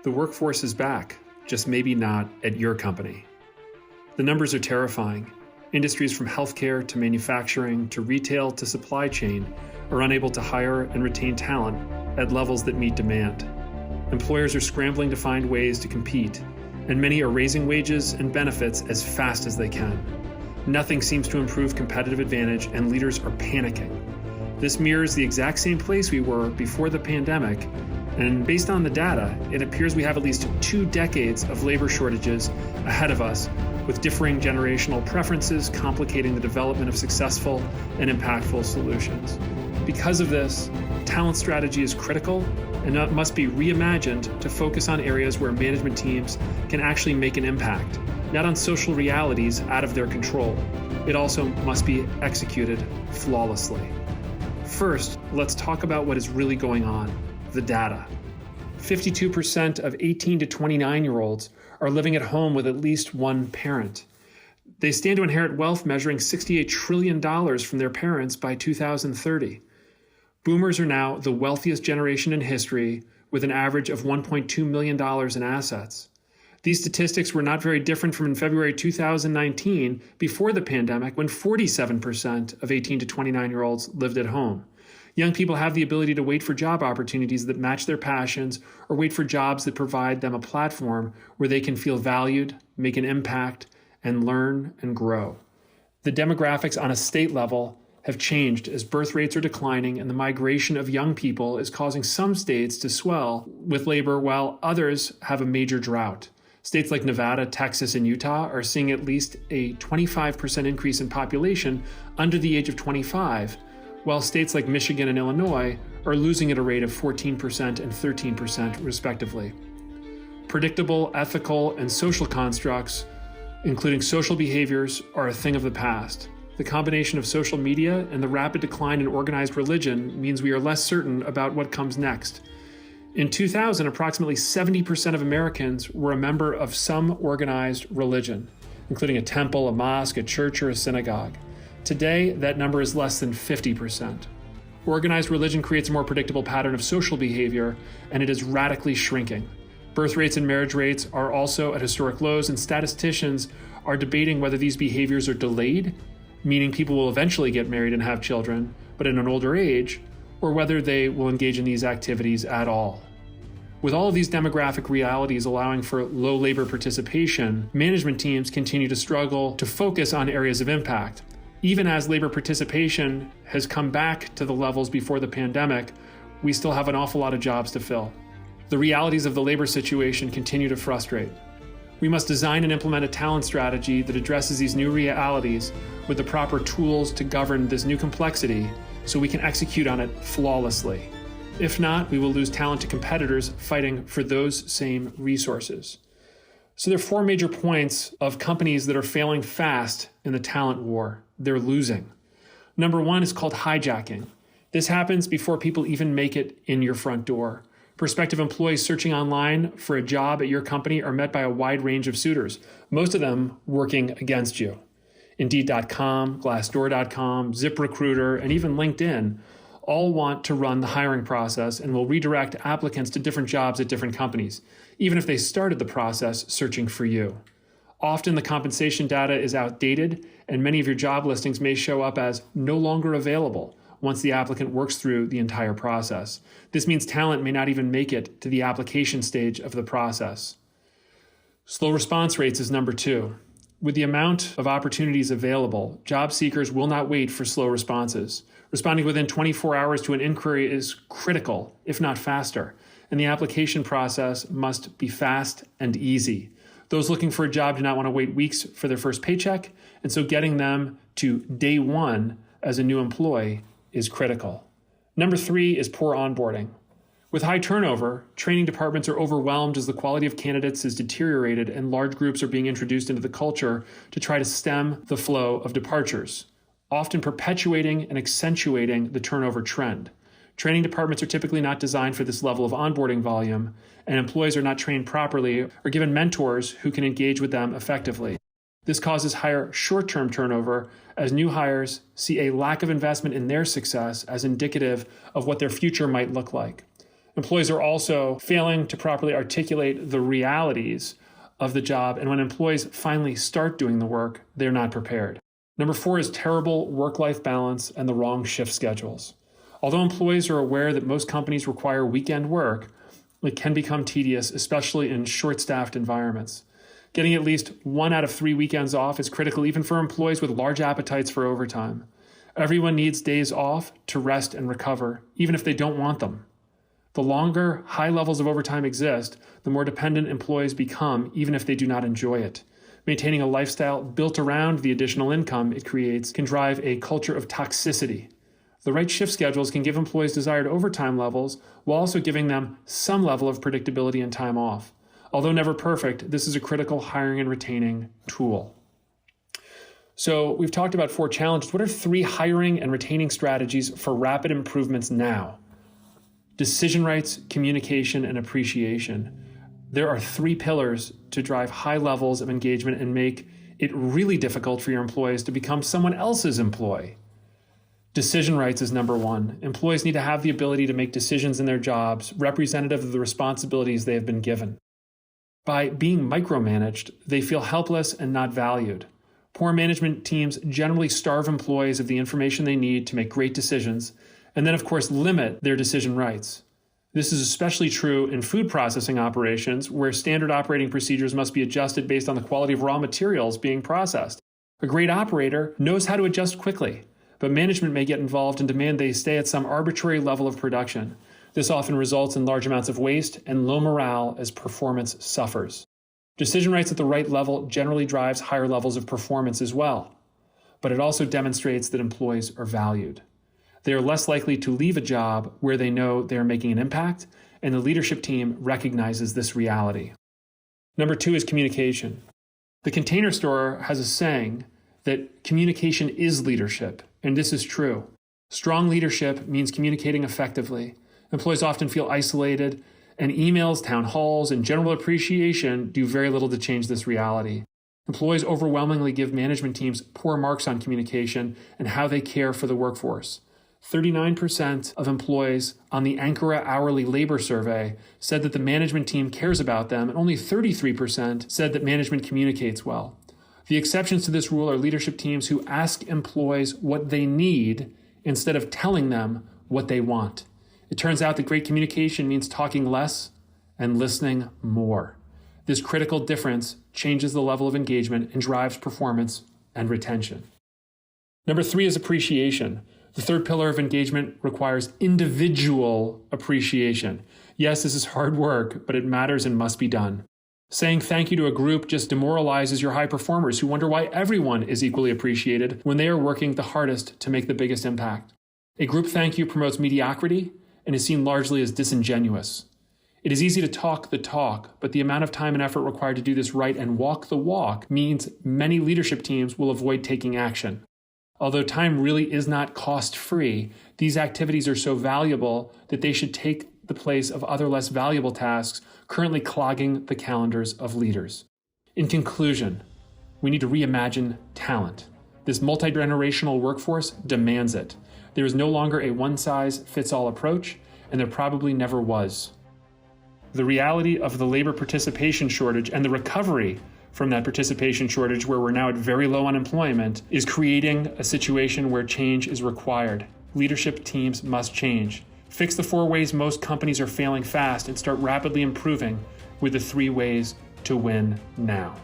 The workforce is back, just maybe not at your company. The numbers are terrifying. Industries from healthcare to manufacturing to retail to supply chain are unable to hire and retain talent at levels that meet demand. Employers are scrambling to find ways to compete, and many are raising wages and benefits as fast as they can. Nothing seems to improve competitive advantage, and leaders are panicking. This mirrors the exact same place we were before the pandemic, and based on the data, it appears we have at least 2 decades of labor shortages ahead of us, with differing generational preferences complicating the development of successful and impactful solutions. Because of this, talent strategy is critical and must be reimagined to focus on areas where management teams can actually make an impact, not on social realities out of their control. It also must be executed flawlessly. First, let's talk about what is really going on, the data. 52% of 18 to 29-year-olds are living at home with at least one parent. They stand to inherit wealth measuring $68 trillion from their parents by 2030. Boomers are now the wealthiest generation in history, with an average of $1.2 million in assets. These statistics were not very different from in February 2019, before the pandemic, when 47% of 18 to 29-year-olds lived at home. Young people have the ability to wait for job opportunities that match their passions, or wait for jobs that provide them a platform where they can feel valued, make an impact, and learn and grow. The demographics on a state level have changed as birth rates are declining, and the migration of young people is causing some states to swell with labor while others have a major drought. States like Nevada, Texas, and Utah are seeing at least a 25% increase in population under the age of 25, while states like Michigan and Illinois are losing at a rate of 14% and 13% respectively. Predictable, ethical, and social constructs, including social behaviors, are a thing of the past. The combination of social media and the rapid decline in organized religion means we are less certain about what comes next. In 2000, approximately 70% of Americans were a member of some organized religion, including a temple, a mosque, a church, or a synagogue. Today, that number is less than 50%. Organized religion creates a more predictable pattern of social behavior, and it is radically shrinking. Birth rates and marriage rates are also at historic lows, and statisticians are debating whether these behaviors are delayed, meaning people will eventually get married and have children, but at an older age, or whether they will engage in these activities at all. With all of these demographic realities allowing for low labor participation, management teams continue to struggle to focus on areas of impact. Even as labor participation has come back to the levels before the pandemic, we still have an awful lot of jobs to fill. The realities of the labor situation continue to frustrate. We must design and implement a talent strategy that addresses these new realities with the proper tools to govern this new complexity so we can execute on it flawlessly. If not, we will lose talent to competitors fighting for those same resources. So there are 4 major points of companies that are failing fast in the talent war. They're losing. Number 1 is called hijacking. This happens before people even make it in your front door. Prospective employees searching online for a job at your company are met by a wide range of suitors, most of them working against you. Indeed.com, Glassdoor.com, ZipRecruiter, and even LinkedIn all want to run the hiring process and will redirect applicants to different jobs at different companies, even if they started the process searching for you. Often the compensation data is outdated, and many of your job listings may show up as no longer available once the applicant works through the entire process. This means talent may not even make it to the application stage of the process. Slow response rates is number 2. With the amount of opportunities available, job seekers will not wait for slow responses. Responding within 24 hours to an inquiry is critical, if not faster, and the application process must be fast and easy. Those looking for a job do not want to wait weeks for their first paycheck, and so getting them to day 1 as a new employee is critical. Number 3 is poor onboarding. With high turnover, training departments are overwhelmed as the quality of candidates is deteriorated and large groups are being introduced into the culture to try to stem the flow of departures, often perpetuating and accentuating the turnover trend. Training departments are typically not designed for this level of onboarding volume, and employees are not trained properly or given mentors who can engage with them effectively. This causes higher short-term turnover as new hires see a lack of investment in their success as indicative of what their future might look like. Employees are also failing to properly articulate the realities of the job, and when employees finally start doing the work, they're not prepared. Number 4 is terrible work-life balance and the wrong shift schedules. Although employees are aware that most companies require weekend work, it can become tedious, especially in short-staffed environments. Getting at least 1 out of 3 weekends off is critical even for employees with large appetites for overtime. Everyone needs days off to rest and recover, even if they don't want them. The longer high levels of overtime exist, the more dependent employees become, even if they do not enjoy it. Maintaining a lifestyle built around the additional income it creates can drive a culture of toxicity. The right shift schedules can give employees desired overtime levels while also giving them some level of predictability and time off. Although never perfect, this is a critical hiring and retaining tool. So we've talked about 4 challenges. What are 3 hiring and retaining strategies for rapid improvements now? Decision rights, communication, and appreciation. There are 3 pillars to drive high levels of engagement and make it really difficult for your employees to become someone else's employee. Decision rights is number 1. Employees need to have the ability to make decisions in their jobs representative of the responsibilities they have been given. By being micromanaged, they feel helpless and not valued. Poor management teams generally starve employees of the information they need to make great decisions, and then, of course, limit their decision rights. This is especially true in food processing operations, where standard operating procedures must be adjusted based on the quality of raw materials being processed. A great operator knows how to adjust quickly, but management may get involved and demand they stay at some arbitrary level of production. This often results in large amounts of waste and low morale as performance suffers. Decision rights at the right level generally drives higher levels of performance as well, but it also demonstrates that employees are valued. They are less likely to leave a job where they know they are making an impact, and the leadership team recognizes this reality. Number 2 is communication. The Container Store has a saying that communication is leadership, and this is true. Strong leadership means communicating effectively. Employees often feel isolated, and emails, town halls, and general appreciation do very little to change this reality. Employees overwhelmingly give management teams poor marks on communication and how they care for the workforce. 39% of employees on the Ankara Hourly Labor Survey said that the management team cares about them, and only 33% said that management communicates well. The exceptions to this rule are leadership teams who ask employees what they need instead of telling them what they want. It turns out that great communication means talking less and listening more. This critical difference changes the level of engagement and drives performance and retention. Number 3 is appreciation. The 3rd pillar of engagement requires individual appreciation. Yes, this is hard work, but it matters and must be done. Saying thank you to a group just demoralizes your high performers who wonder why everyone is equally appreciated when they are working the hardest to make the biggest impact. A group thank you promotes mediocrity and is seen largely as disingenuous. It is easy to talk the talk, but the amount of time and effort required to do this right and walk the walk means many leadership teams will avoid taking action. Although time really is not cost-free, these activities are so valuable that they should take the place of other less valuable tasks currently clogging the calendars of leaders. In conclusion, we need to reimagine talent. This multi-generational workforce demands it. There is no longer a one-size-fits-all approach, and there probably never was. The reality of the labor participation shortage and the recovery from that participation shortage, where we're now at very low unemployment, is creating a situation where change is required. Leadership teams must change. Fix the 4 ways most companies are failing fast and start rapidly improving with the 3 ways to win now.